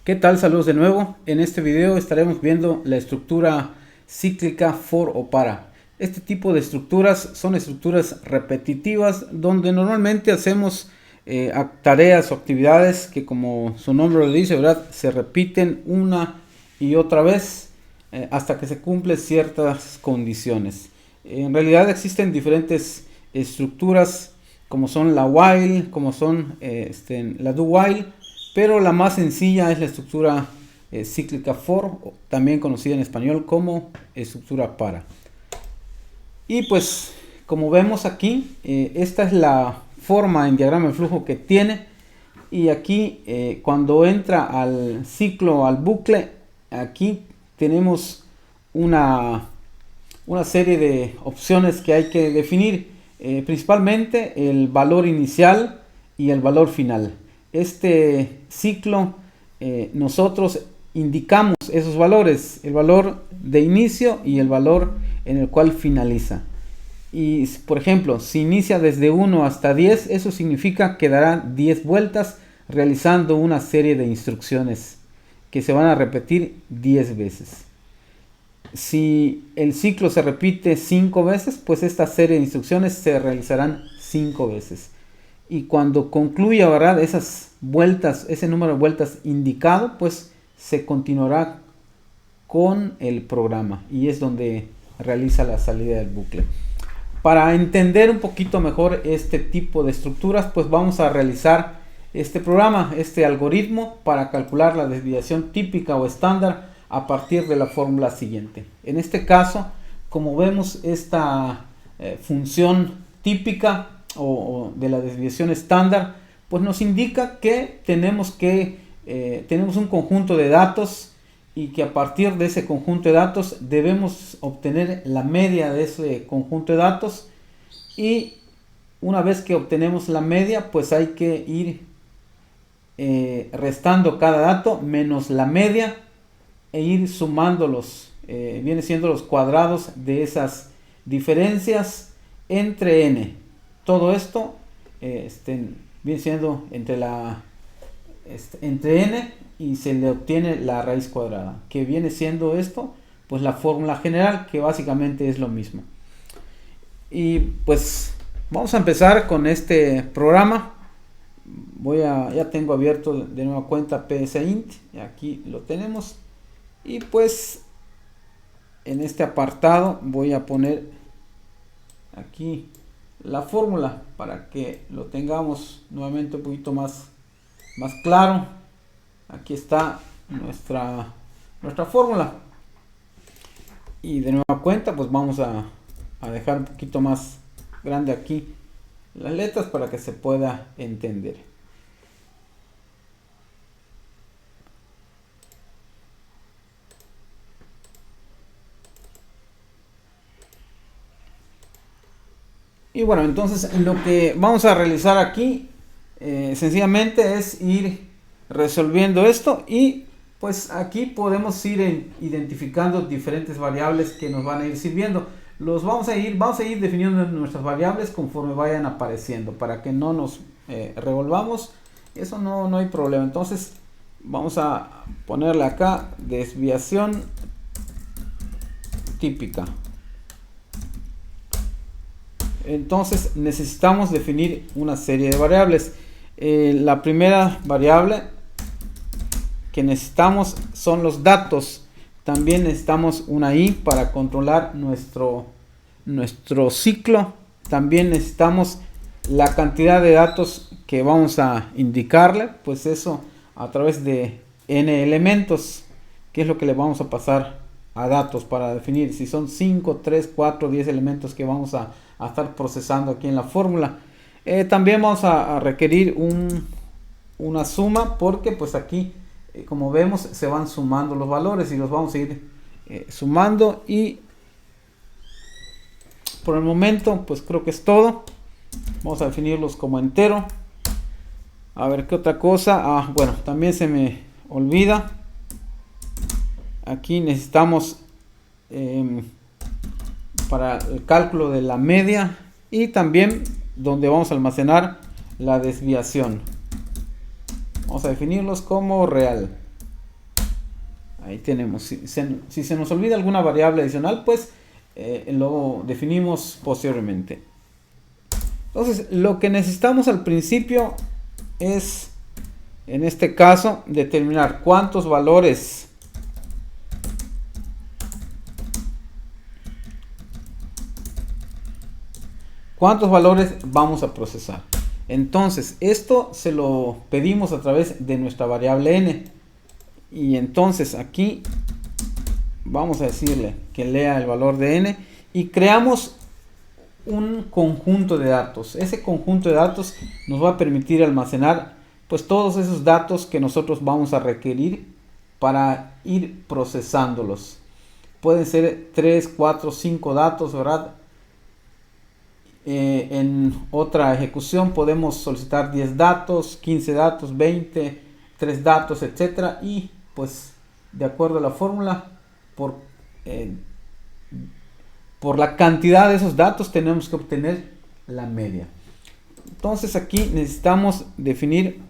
¿Qué tal? Saludos de nuevo. En este video estaremos viendo la estructura cíclica for o para. Este tipo de estructuras son estructuras repetitivas donde normalmente hacemos tareas o actividades que, como su nombre lo dice, ¿verdad?, se repiten una y otra vez hasta que se cumplen ciertas condiciones. En realidad existen diferentes estructuras como son la while, como son la do while, pero la más sencilla es la estructura cíclica for, también conocida en español como estructura para. Y pues, como vemos aquí, esta es la forma en diagrama de flujo que tiene. Y aquí, cuando entra al ciclo, al bucle, aquí tenemos una serie de opciones que hay que definir. Principalmente el valor inicial y el valor final. Este ciclo, nosotros indicamos esos valores, el valor de inicio y el valor en el cual finaliza. Y por ejemplo, si inicia desde 1 hasta 10, eso significa que dará 10 vueltas realizando una serie de instrucciones que se van a repetir 10 veces. Si el ciclo se repite 5 veces, pues esta serie de instrucciones se realizarán 5 veces. Y cuando concluya, ¿verdad?, esas vueltas, ese número de vueltas indicado, pues se continuará con el programa y es donde realiza la salida del bucle. Para entender un poquito mejor este tipo de estructuras, pues vamos a realizar este programa, este algoritmo para calcular la desviación típica o estándar a partir de la fórmula siguiente. En este caso, como vemos, esta función típica o de la desviación estándar, pues nos indica que tenemos un conjunto de datos y que a partir de ese conjunto de datos debemos obtener la media de ese conjunto de datos, y una vez que obtenemos la media, pues hay que ir restando cada dato menos la media e ir sumándolos, viene siendo los cuadrados de esas diferencias entre n. Todo esto viene siendo entre n y se le obtiene la raíz cuadrada, que viene siendo esto, pues la fórmula general, que básicamente es lo mismo. Y pues vamos a empezar con este programa. Ya tengo abierto de nueva cuenta psint, y aquí lo tenemos. Y pues en este apartado voy a poner aquí la fórmula para que lo tengamos nuevamente un poquito más claro. Aquí está nuestra fórmula. Y de nueva cuenta, pues vamos a dejar un poquito más grande aquí las letras para que se pueda entender. Y bueno, entonces lo que vamos a realizar aquí sencillamente es ir resolviendo esto, y pues aquí podemos ir identificando diferentes variables que nos van a ir sirviendo. Vamos a ir definiendo nuestras variables conforme vayan apareciendo para que no nos revolvamos. Eso no hay problema. Entonces vamos a ponerle acá desviación típica. Entonces necesitamos definir una serie de variables. La primera variable que necesitamos son los datos. También necesitamos una i para controlar nuestro ciclo. También necesitamos la cantidad de datos que vamos a indicarle, pues eso a través de n elementos, que es lo que le vamos a pasar a datos para definir si son 5, 3, 4, 10 elementos que vamos a estar procesando aquí en la fórmula. También vamos a requerir una suma, porque pues aquí, como vemos, se van sumando los valores y los vamos a ir sumando. Y por el momento pues creo que es todo. Vamos a definirlos como entero. A ver qué otra cosa. Bueno, también se me olvida, aquí necesitamos para el cálculo de la media, y también donde vamos a almacenar la desviación. Vamos a definirlos como real. Ahí tenemos. Si se nos olvida alguna variable adicional, pues lo definimos posteriormente. Entonces, lo que necesitamos al principio es, en este caso, determinar cuántos valores vamos a procesar. Entonces, esto se lo pedimos a través de nuestra variable n. Y entonces aquí vamos a decirle que lea el valor de n y creamos un conjunto de datos. Ese conjunto de datos nos va a permitir almacenar pues todos esos datos que nosotros vamos a requerir para ir procesándolos. Pueden ser 3, 4, 5 datos, ¿verdad? En otra ejecución podemos solicitar 10 datos, 15 datos, 20, 3 datos, etcétera, y pues de acuerdo a la fórmula, por la cantidad de esos datos tenemos que obtener la media. Entonces aquí necesitamos definir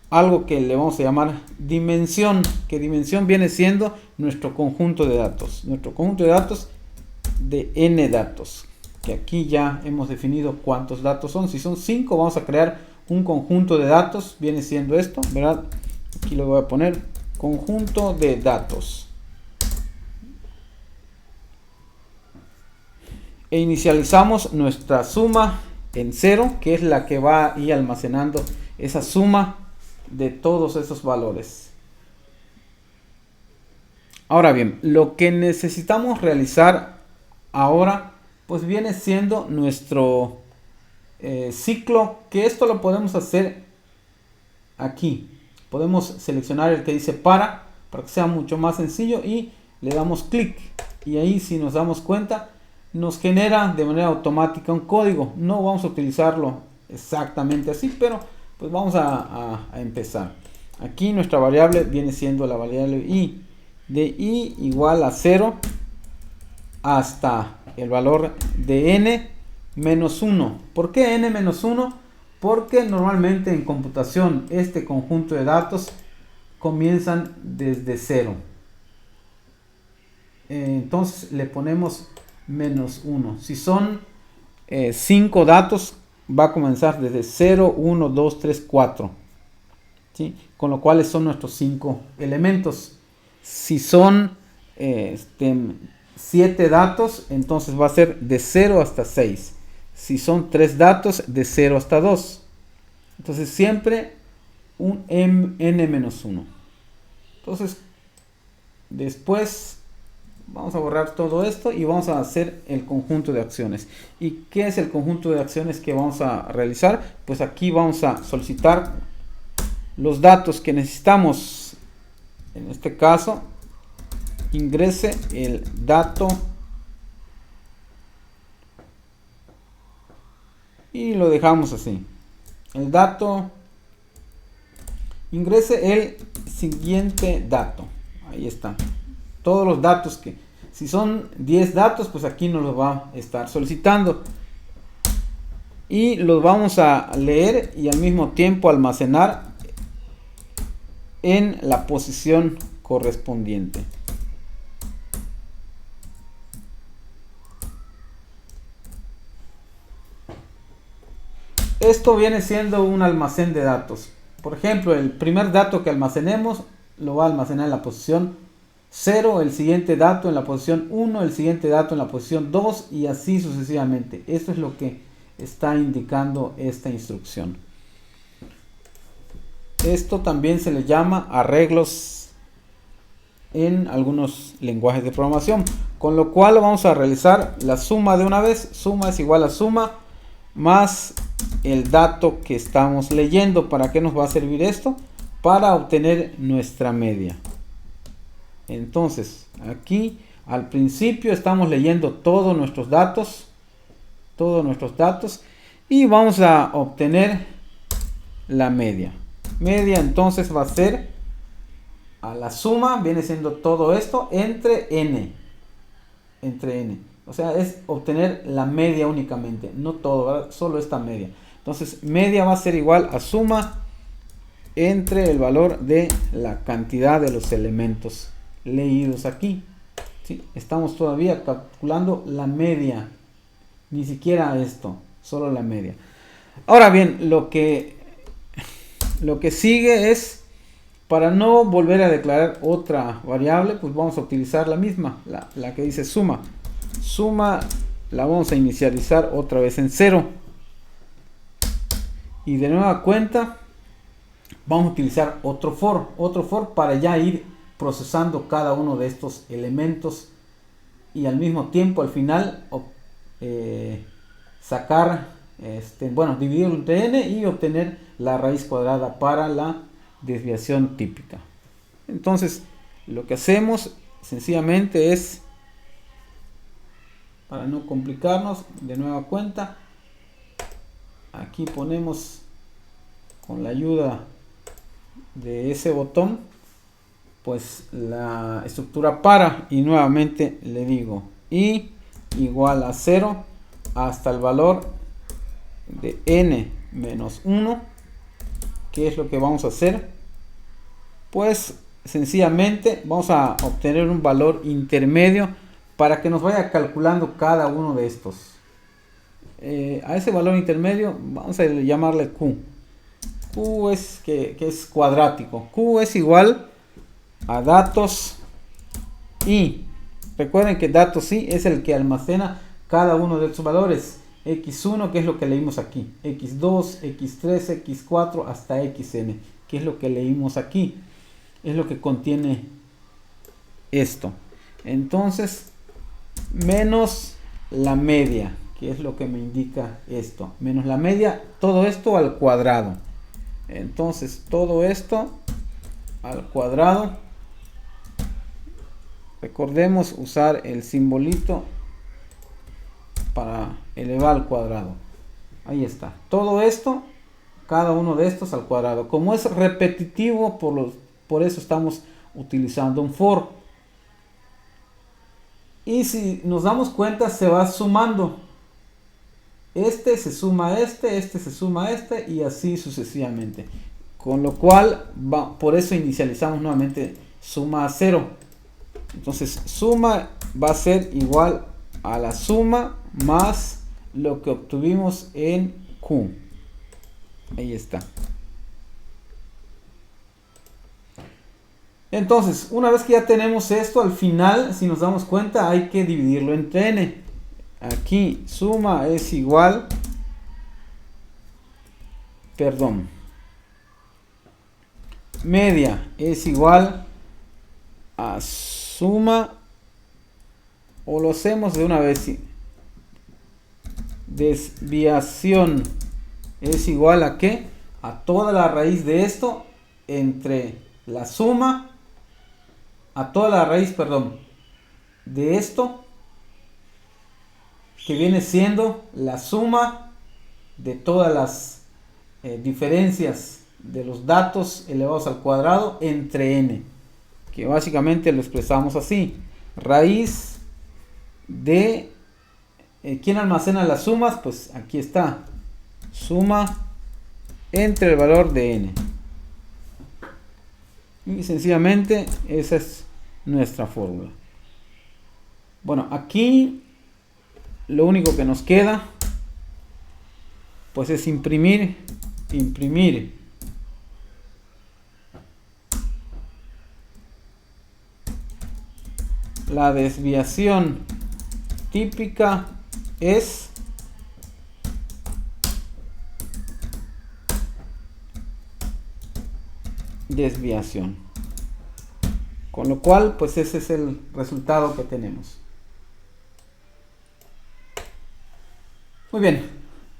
algo que le vamos a llamar dimensión, que dimensión viene siendo nuestro conjunto de datos, de n datos, que aquí ya hemos definido cuántos datos son. Si son 5, vamos a crear un conjunto de datos, viene siendo esto, ¿verdad? Aquí lo voy a poner conjunto de datos. E inicializamos nuestra suma en 0, que es la que va a ir almacenando esa suma de todos esos valores. Ahora bien, lo que necesitamos realizar ahora pues viene siendo nuestro ciclo, que esto lo podemos hacer aquí. Podemos seleccionar el que dice para que sea mucho más sencillo y le damos clic, y ahí, si nos damos cuenta, nos genera de manera automática un código. No vamos a utilizarlo exactamente así, pero pues vamos a empezar. Aquí nuestra variable viene siendo la variable i, de i igual a 0 hasta el valor de n menos 1. ¿Por qué n menos 1? Porque normalmente en computación este conjunto de datos comienzan desde 0. Entonces le ponemos menos 1. Si son 5 datos, va a comenzar desde 0, 1, 2, 3, 4. ¿Sí? Con lo cual son nuestros 5 elementos. Si son 7 datos, entonces va a ser de 0 hasta 6. Si son 3 datos, de 0 hasta 2. Entonces siempre un n-1. Entonces después vamos a borrar todo esto y vamos a hacer el conjunto de acciones. ¿Y qué es el conjunto de acciones que vamos a realizar? Pues aquí vamos a solicitar los datos que necesitamos. En este caso, ingrese el dato y lo dejamos así. El dato, ingrese el siguiente dato. Ahí está. Todos los datos que, si son 10 datos, pues aquí nos los va a estar solicitando. Y los vamos a leer y al mismo tiempo almacenar en la posición correspondiente. Esto viene siendo un almacén de datos. Por ejemplo, el primer dato que almacenemos lo va a almacenar en la posición 0, el siguiente dato en la posición 1, el siguiente dato en la posición 2 y así sucesivamente. Esto es lo que está indicando esta instrucción. Esto también se le llama arreglos en algunos lenguajes de programación, con lo cual vamos a realizar la suma de una vez. Suma es igual a suma más el dato que estamos leyendo. ¿Para qué nos va a servir esto? Para obtener nuestra media. Entonces aquí al principio estamos leyendo todos nuestros datos y vamos a obtener la media. Media entonces va a ser a la suma, viene siendo todo esto entre n. O sea, es obtener la media únicamente, no todo, ¿verdad? Solo esta media. Entonces media va a ser igual a suma entre el valor de la cantidad de los elementos leídos aquí. ¿Sí? Estamos todavía calculando la media, ni siquiera esto, solo la media. Ahora bien, lo que sigue es, para no volver a declarar otra variable, pues vamos a utilizar la misma, la que dice suma. Suma la vamos a inicializar otra vez en 0. Y de nueva cuenta vamos a utilizar otro for para ya ir procesando cada uno de estos elementos y al mismo tiempo al final sacar, dividirlo entre n y obtener la raíz cuadrada para la desviación típica. Entonces lo que hacemos sencillamente es, para no complicarnos, de nueva cuenta aquí ponemos, con la ayuda de ese botón, pues la estructura para, y nuevamente le digo y igual a 0 hasta el valor de n menos 1. ¿Qué es lo que vamos a hacer? Pues sencillamente vamos a obtener un valor intermedio para que nos vaya calculando cada uno de estos. A ese valor intermedio vamos a llamarle Q. Q es que es cuadrático. Q es igual a datos i. Recuerden que datos i es el que almacena cada uno de estos valores. X1, que es lo que leímos aquí. X2, X3, X4 hasta Xn, que es lo que leímos aquí. Es lo que contiene esto. Entonces, menos la media, que es lo que me indica esto. Menos la media, todo esto al cuadrado. Entonces, todo esto al cuadrado. Recordemos usar el simbolito para elevar al cuadrado. Ahí está. Todo esto, cada uno de estos al cuadrado. Como es repetitivo, por eso estamos utilizando un for. Y si nos damos cuenta, se va sumando. Este se suma a este se suma a este y así sucesivamente. Con lo cual, por eso inicializamos nuevamente suma a 0. Entonces, suma va a ser igual a la suma más lo que obtuvimos en Q. Ahí está. Entonces, una vez que ya tenemos esto, al final, si nos damos cuenta, hay que dividirlo entre n. Aquí suma es igual, media es igual a suma, o lo hacemos de una vez, desviación es igual a ¿qué? A toda la raíz de esto entre la suma, a toda la raíz, de esto, que viene siendo la suma de todas las diferencias de los datos elevados al cuadrado entre n, que básicamente lo expresamos así: raíz de ¿quién almacena las sumas? Pues aquí está, suma entre el valor de n, y sencillamente esa es nuestra fórmula. Bueno, aquí lo único que nos queda pues es imprimir la desviación típica es desviación, con lo cual pues ese es el resultado que tenemos. Muy bien,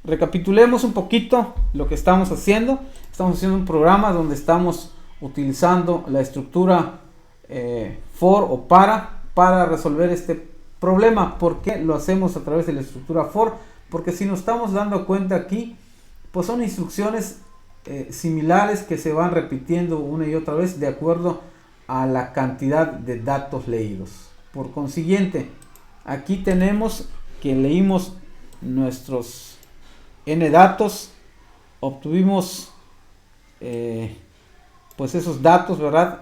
recapitulemos un poquito lo que estamos haciendo. Estamos haciendo un programa donde estamos utilizando la estructura for o para resolver este problema. ¿Por qué lo hacemos a través de la estructura for? Porque si nos estamos dando cuenta aquí, pues son instrucciones similares que se van repitiendo una y otra vez de acuerdo a la cantidad de datos leídos. Por consiguiente, aquí tenemos que leímos nuestros n datos, obtuvimos pues esos datos, ¿verdad?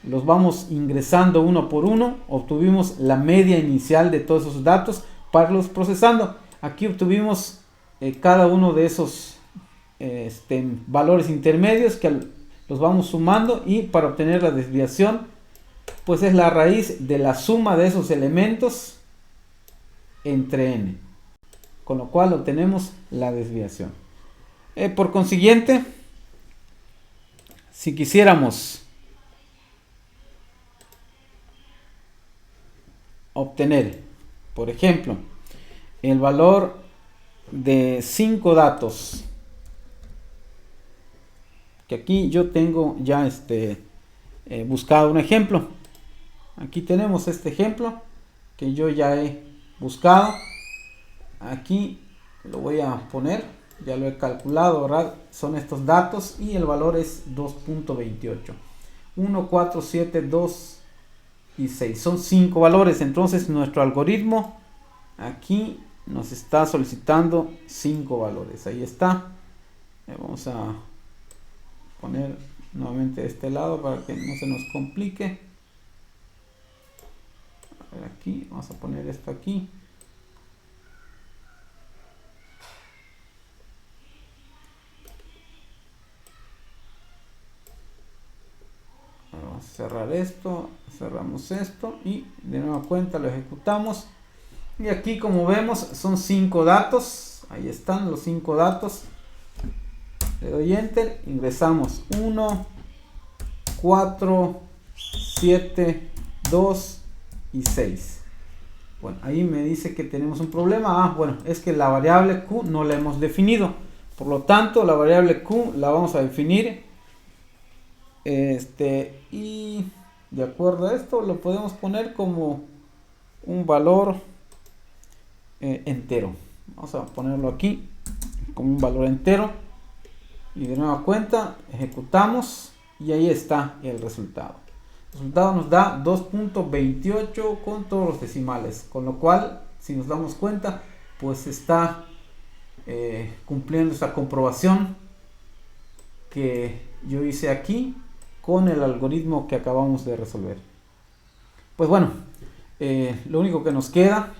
Los vamos ingresando uno por uno. Obtuvimos la media inicial de todos esos datos para los procesando. Aquí obtuvimos cada uno de esos valores intermedios que los vamos sumando, y para obtener la desviación pues es la raíz de la suma de esos elementos entre n, con lo cual obtenemos la desviación. Por consiguiente, si quisiéramos obtener, por ejemplo, el valor de 5 datos, que aquí yo tengo ya buscado un ejemplo. Aquí tenemos este ejemplo que yo ya he buscado. Aquí lo voy a poner, ya lo he calculado, ¿verdad? Son estos datos y el valor es 2.28. 1, 4, 7, 2 y 6. Son 5 valores. Entonces nuestro algoritmo aquí nos está solicitando 5 valores. Ahí está. Vamos a poner nuevamente de este lado para que no se nos complique. A ver, aquí vamos a poner esto aquí. Vamos a cerrar esto, cerramos esto y de nueva cuenta lo ejecutamos. Y aquí, como vemos, son 5 datos. Ahí están los 5 datos. Le doy enter, ingresamos 1, 4, 7, 2 y 6. Bueno, ahí me dice que tenemos un problema. Bueno, es que la variable Q no la hemos definido. Por lo tanto, la variable Q la vamos a definir. Y de acuerdo a esto, lo podemos poner como un valor entero. Vamos a ponerlo aquí como un valor entero. Y de nueva cuenta, ejecutamos y ahí está el resultado. El resultado nos da 2.28 con todos los decimales, con lo cual, si nos damos cuenta, pues está cumpliendo esta comprobación que yo hice aquí con el algoritmo que acabamos de resolver. Pues bueno, lo único que nos queda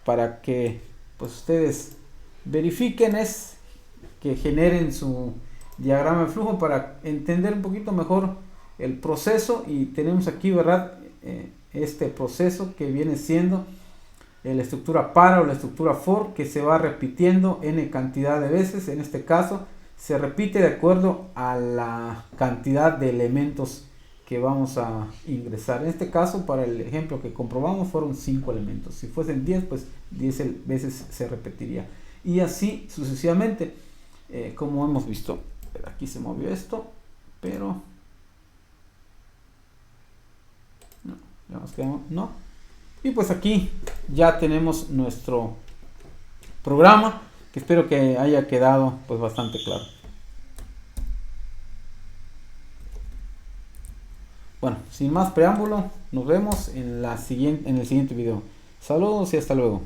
para que pues ustedes verifiquen es que generen su diagrama de flujo para entender un poquito mejor el proceso. Y tenemos aquí, ¿verdad? Este proceso que viene siendo la estructura para o la estructura for, que se va repitiendo n cantidad de veces. En este caso se repite de acuerdo a la cantidad de elementos que vamos a ingresar. En este caso, para el ejemplo que comprobamos, fueron 5 elementos. Si fuesen 10, pues 10 veces se repetiría. Y así sucesivamente, como hemos visto. Aquí se movió esto, pero no, ya nos quedamos, no. Y pues aquí ya tenemos nuestro programa, que espero que haya quedado pues bastante claro. Bueno, sin más preámbulo, nos vemos en el siguiente video. Saludos y hasta luego.